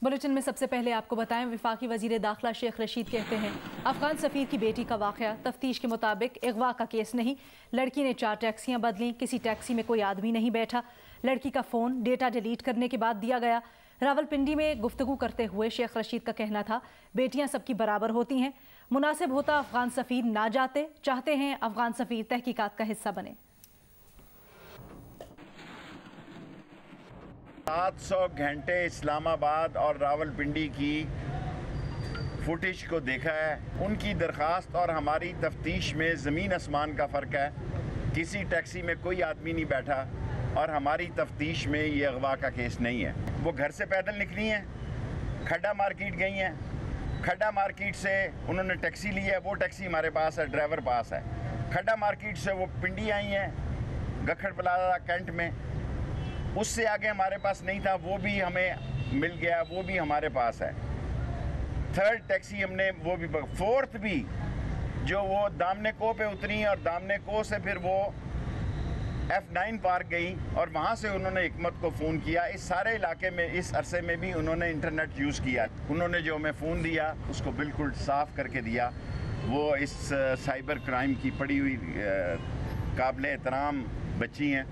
Bulletin में सबसे पहले आपको बताएं, वफाकी वजीर दाखिला शेख रशीद कहते हैं अफगान सफीर की बेटी का वाक़या तफ्तीश के मुताबिक अगवा का केस नहीं। लड़की ने 4 टैक्सियां बदली, किसी टैक्सी में कोई आदमी नहीं बैठा। लड़की का फ़ोन डेटा डिलीट करने के बाद दिया गया। रावलपिंडी में गुफ्तगू करते हुए शेख रशीद का कहना था बेटियां सबकी बराबर होती हैं, मुनासिब होता अफगान सफीर ना जाते, चाहते हैं अफगान सफीर तहकीकात का हिस्सा बने। 700 घंटे इस्लामाबाद और रावलपिंडी की फुटेज को देखा है। उनकी दरख्वास्त और हमारी तफ्तीश में ज़मीन आसमान का फ़र्क है। किसी टैक्सी में कोई आदमी नहीं बैठा और हमारी तफ्तीश में ये अगवा का केस नहीं है। वो घर से पैदल निकली हैं, खड्डा मार्केट गई हैं, खड्डा मार्केट से उन्होंने टैक्सी ली है, वो टैक्सी हमारे पास है, ड्राइवर पास है। खड्डा मार्केट से वो पिंडी आई हैं, गखड़ प्लाजा कैंट में, उससे आगे हमारे पास नहीं था, वो भी हमें मिल गया, वो भी हमारे पास है। 3rd टैक्सी हमने वो भी, 4th भी जो वो दामने को पे उतरी और दामने को से फिर वो F9 पार्क गई और वहाँ से उन्होंने हिकमत को फ़ोन किया। इस सारे इलाके में इस अरसे में भी उन्होंने इंटरनेट यूज़ किया। उन्होंने जो हमें फ़ोन दिया उसको बिल्कुल साफ़ करके दिया। वो इस साइबर क्राइम की पड़ी हुई काबिल एहतराम बच्ची हैं,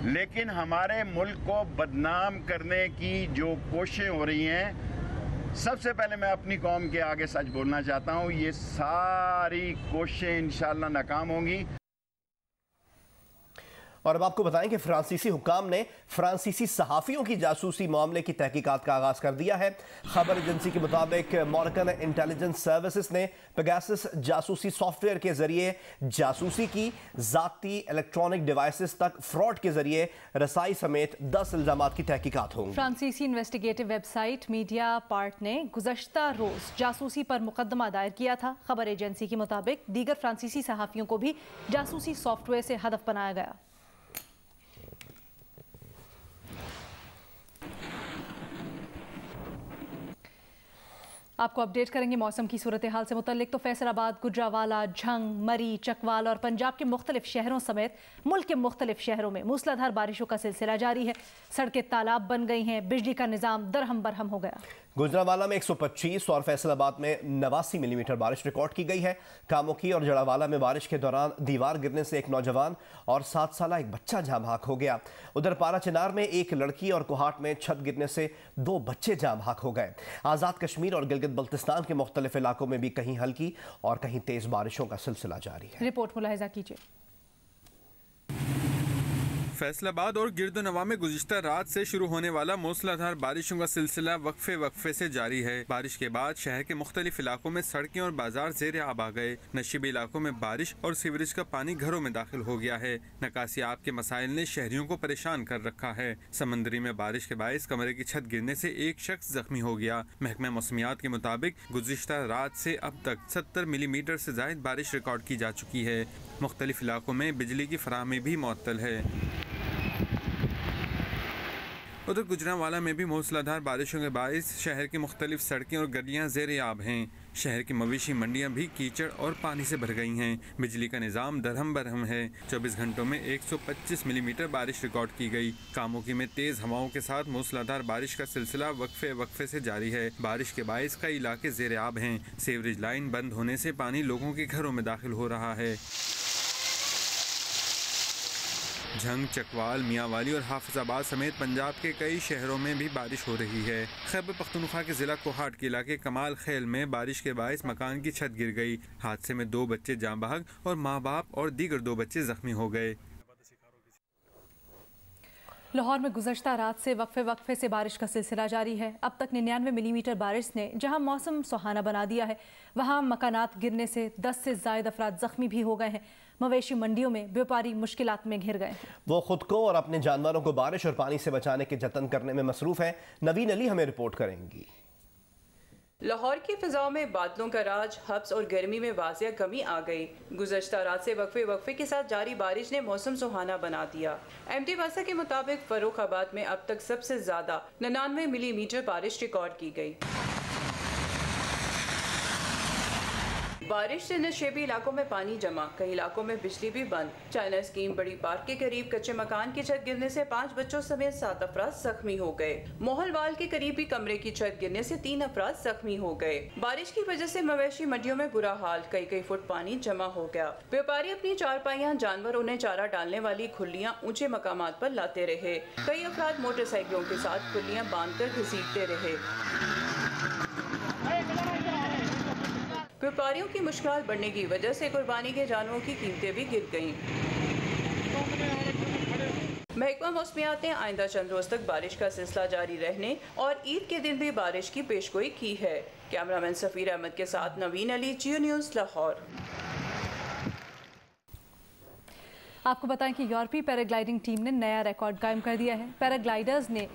लेकिन हमारे मुल्क को बदनाम करने की जो कोशिशें हो रही हैं, सबसे पहले मैं अपनी कौम के आगे सच बोलना चाहता हूँ, ये सारी कोशिशें इंशाअल्लाह नाकाम होंगी। और अब आपको बताएं कि फ्रांसीसी हुक्काम ने फ्रांसीसी सहाफ़ियों की जासूसी मामले की तहकीकात का आगाज़ कर दिया है। खबर एजेंसी के मुताबिक मोरक्कन इंटेलिजेंस सर्विसेज ने पेगासस जासूसी सॉफ्टवेयर के जरिए जासूसी की, ज़ाती इलेक्ट्रॉनिक डिवाइसेस तक फ्रॉड के जरिए रसाई समेत 10 इल्ज़ामात की तहकीकात होंगी। फ्रांसीसी इन्वेस्टिगेटिव वेबसाइट मीडिया पार्ट ने गुज़श्ता रोज़ जासूसी पर मुकदमा दायर किया था। खबर एजेंसी के मुताबिक दीगर फ्रांसीसी सहाफ़ियों को भी जासूसी सॉफ्टवेयर से हदफ बनाया गया। आपको अपडेट करेंगे मौसम की सूरत हाल से मुतल्लिक। तो फैसलाबाद, गुजरावाला, झंग, मरी, चकवाल और पंजाब के मुख्तलिफ शहरों समेत मुल्क के मुख्तलिफ शहरों में मूसलाधार बारिशों का सिलसिला जारी है। सड़कें तालाब बन गई हैं, बिजली का निज़ाम दरहम बरहम हो गया। गुजरावाला में 125 और फैसलाबाद में 89 मिलीमीटर बारिश रिकॉर्ड की गई है। कामोकी और जड़ावाला में बारिश के दौरान दीवार गिरने से एक नौजवान और 7 साला एक बच्चा जाँ बहक हो गया। उधर पारा चिनार में एक लड़की और कोहाट में छत गिरने से 2 बच्चे जाँ बहक हो गए। आज़ाद कश्मीर और गिलगित बल्तिस्तान के मुख्तलिफ इलाकों में भी कहीं हल्की और कहीं तेज बारिशों का सिलसिला जारी है। रिपोर्ट मुलाहिजा कीजिए। फैसलाबाद और गिरदोनवा में गुज़िश्ता रात से शुरू होने वाला मूसलाधार बारिशों का सिलसिला वक्फे से जारी है। बारिश के बाद शहर के मुख्तलिफ इलाकों में सड़कें और बाजार ज़ेर आब आ गए। नशीबी इलाकों में बारिश और सीवरेज का पानी घरों में दाखिल हो गया है। निकासी आब के मसाइल ने शहरियों को परेशान कर रखा है। समंदरी में बारिश के बायस कमरे की छत गिरने से एक शख्स जख्मी हो गया। महकमा मौसमियात के मुताबिक गुज़िश्ता रात से अब तक 70 मिलीमीटर से ज़ायद बारिश रिकॉर्ड की जा चुकी है। मुख्तलिफ इलाकों में बिजली की फराहमी भी मुअत्तल है। उधर गुजरावाला में भी मूसलाधार बारिशों के बायस शहर की मुख्तलिफ सड़कें और गलियां ज़ेर आब हैं। शहर की मवेशी मंडियां भी कीचड़ और पानी से भर गई हैं। बिजली का निज़ाम दरहम बरहम है। 24 घंटों में 125 मिलीमीटर बारिश रिकॉर्ड की गई। कामोकी में तेज़ हवाओं के साथ मूसलाधार बारिश का सिलसिला वक्फे से जारी है। बारिश के बायस कई इलाके ज़ेर आब हैं। सीवरेज लाइन बंद होने से पानी लोगों के घरों में दाखिल हो रहा है। झंग, चकवाल, मियांवाली और हाफिजाबाद समेत पंजाब के कई शहरों में भी बारिश हो रही है। खैबर पख्तूनख्वा के जिला कोहाट के इलाके कमाल खेल में बारिश के बायस मकान की छत गिर गई। हादसे में 2 बच्चे जाँ बहक और माँ बाप और दीगर 2 बच्चे जख्मी हो गए। लाहौर में गुज़श्ता रात से वक्फे से बारिश का सिलसिला जारी है। अब तक 99 मिलीमीटर बारिश ने जहां मौसम सुहाना बना दिया है, वहां मकानात गिरने से 10 से ज़ायद अफराद जख्मी भी हो गए हैं। मवेशी मंडियों में व्यापारी मुश्किलात में घिर गए। वो खुद को और अपने जानवरों को बारिश और पानी से बचाने के जतन करने में मसरूफ है। नवीन अली हमें रिपोर्ट करेंगी। लाहौर की फिजाओं में बादलों का राज, हब्स और गर्मी में वाजिया कमी आ गई। गुज़श्ता रात से वक्फे के साथ जारी बारिश ने मौसम सुहाना बना दिया। एमटी वासा के मुताबिक फर्रुखाबाद में अब तक सबसे ज्यादा 99 मिलीमीटर बारिश रिकॉर्ड की गई। बारिश से नशेबी इलाकों में पानी जमा, कई इलाकों में बिजली भी बंद। चाइना स्कीम बड़ी पार्क के करीब कच्चे मकान की छत गिरने से 5 बच्चों समेत 7 अफराद जख्मी हो गए। मोहलवाल के करीब भी कमरे की छत गिरने से 3 अफराद जख्मी हो गए। बारिश की वजह से मवेशी मंडियों में बुरा हाल, कई फुट पानी जमा हो गया। व्यापारी अपनी चारपाइयां, जानवर उन्हें चारा डालने वाली खुलियां ऊंचे मकामात पर लाते रहे। कई अफराद मोटरसाइकिलों के साथ खुलियां बांधकर घसीटते रहे। व्यापारियों की मुश्किल बढ़ने की वजह से कुर्बानी के जानवरों की कीमतें भी गिर गईं। महकमा मौसमियात ने आइंदा चंद रोज तक बारिश का सिलसिला जारी रहने और ईद के दिन भी बारिश की पेशगोई की है। कैमरामैन सफीर अहमद के साथ नवीन अली, जियो न्यूज़, लाहौर। आपको बताएं कि यूरोपीय पैराग्लाइडिंग टीम ने नया रिकॉर्ड कायम कर दिया है। पैराग्लाइडर्स ने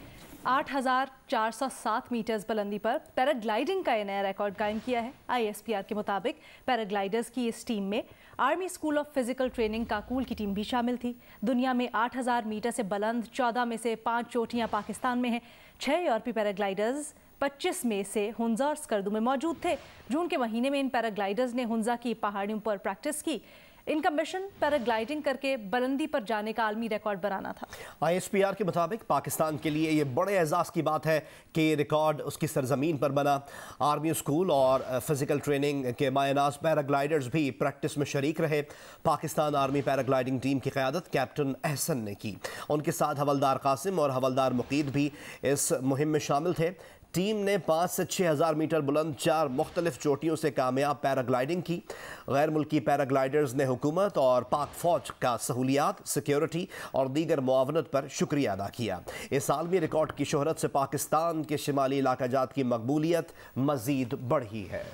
8,407 मीटर्स बुलंदी पर पैराग्लाइडिंग का नया रिकॉर्ड कायम किया है। ISPR के मुताबिक पैराग्लाइडर्स की इस टीम में army school of physical training Kakul की टीम भी शामिल थी। दुनिया में 8,000 मीटर से बुलंद 14 में से 5 चोटियां पाकिस्तान में हैं। 6 यूरोपीय पैराग्लाइडर्स 25 में से हुंजा और स्कर्दू में मौजूद थे। जून के महीने में इन पैराग्लाइडर्स ने हुंजा की पहाड़ियों पर प्रैक्टिस की। इनका मिशन पैराग्लाइडिंग करके बुलंदी पर जाने का आलमी रिकॉर्ड बनाना था। ISPR के मुताबिक पाकिस्तान के लिए ये बड़े एजाज़ की बात है कि ये रिकॉर्ड उसकी सरजमीन पर बना। आर्मी स्कूल और फिजिकल ट्रेनिंग के मायनाज पैराग्लाइडर्स भी प्रैक्टिस में शरीक रहे। पाकिस्तान आर्मी पैराग्लाइडिंग टीम की क़यादत कैप्टन एहसन ने की। उनके साथ हवलदार कासिम और हवलदार मुकीद भी इस मुहिम में शामिल थे। टीम ने 5 से 6,000 मीटर बुलंद 4 मुख्तलिफ चोटियों से कामयाब पैराग्लाइडिंग की। गैर मुल्की पैराग्लाइडर्स ने हुकूमत और पाक फौज का सहूलियात, सिक्योरिटी और दीगर मुआवनत पर शुक्रिया अदा किया। इस आलमी रिकॉर्ड की शोहरत से पाकिस्तान के शिमाली इलाका जात की मकबूलियत मज़ीद बढ़ी है।